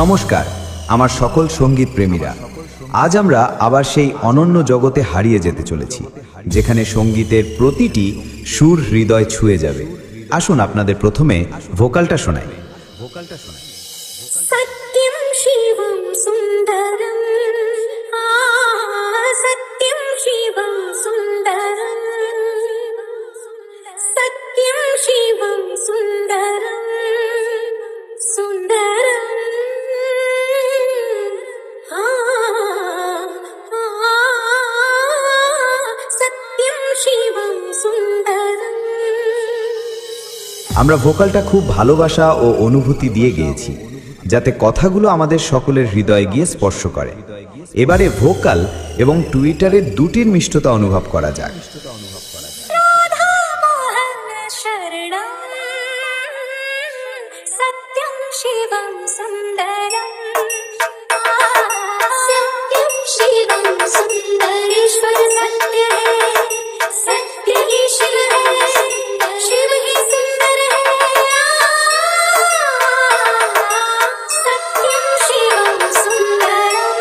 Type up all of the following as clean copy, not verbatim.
নমস্কার আমার সকল সঙ্গীত প্রেমীরা। আজ আমরা আবার সেই অনন্য জগতে হারিয়ে যেতে চলেছি, যেখানে সঙ্গীতের প্রতিটি সুর হৃদয় ছুঁয়ে যাবে। আসুন আপনাদের প্রথমে ভোকালটা শোনাই। सत्यं शिवं सुन्दरं सत्यं शिवं सुन्दरं सत्यं शिवं सुन्दरं सुन्दरं सत्यं शिवं सुन्दरं। আমরা ভোকালটা খুব ভালোবাসা ও অনুভূতি দিয়ে গেয়েছি, যাতে কথাগুলো আমাদের সকলের হৃদয়ে গিয়ে স্পর্শ করে। এবারে ভোকাল এবং টুইটারের দুটির মিষ্টতা অনুভব করা যাক। सत्यं शिवं सुन्दरं सत्यं शिवं सुन्दरेश्वर सत्य है, सत्य ही शिव है, शिव ही सुंदर है। सत्यं शिवं सुन्दरं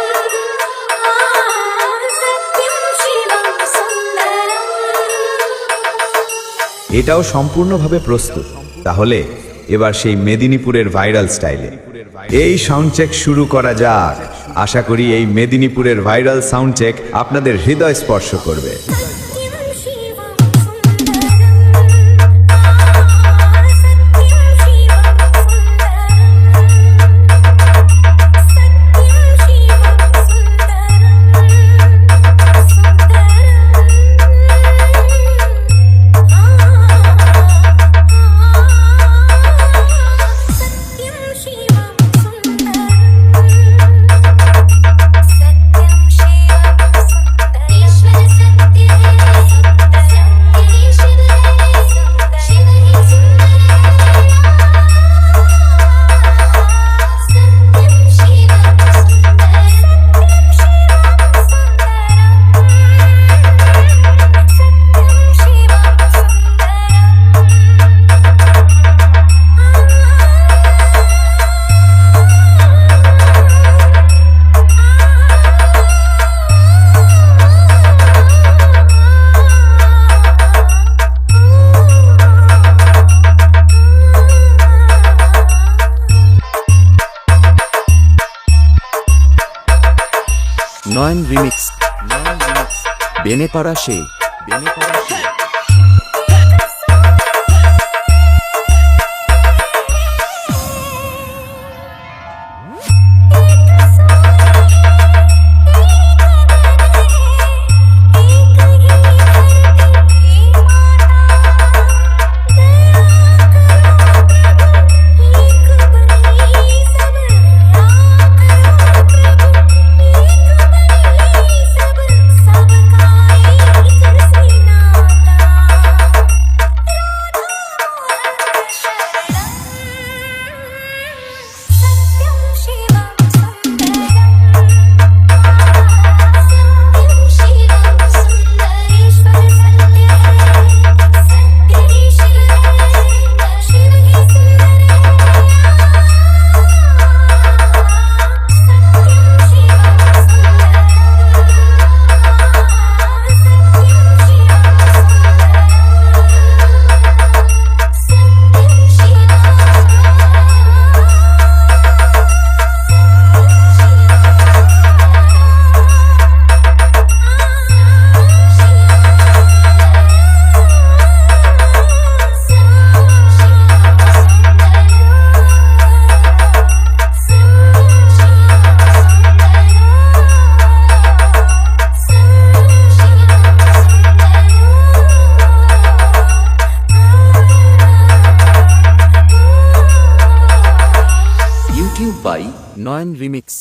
सत्यं शिवं सुन्दरं। এটাও সম্পূর্ণভাবে প্রস্তুত। তাহলে এবার সেই মেদিনীপুরের ভাইরাল স্টাইলে এই সাউন্ড চেক শুরু করা যাক। আশা করি এই মেদিনীপুরের ভাইরাল সাউন্ড চেক আপনাদের হৃদয় স্পর্শ করবে। सत्यं शिवं सुन्दरं सत्यं शिवं নয়ন রিমিক্স বেনেপাড়া সে ইউটিউব বাই নয়ন রিমিক্স।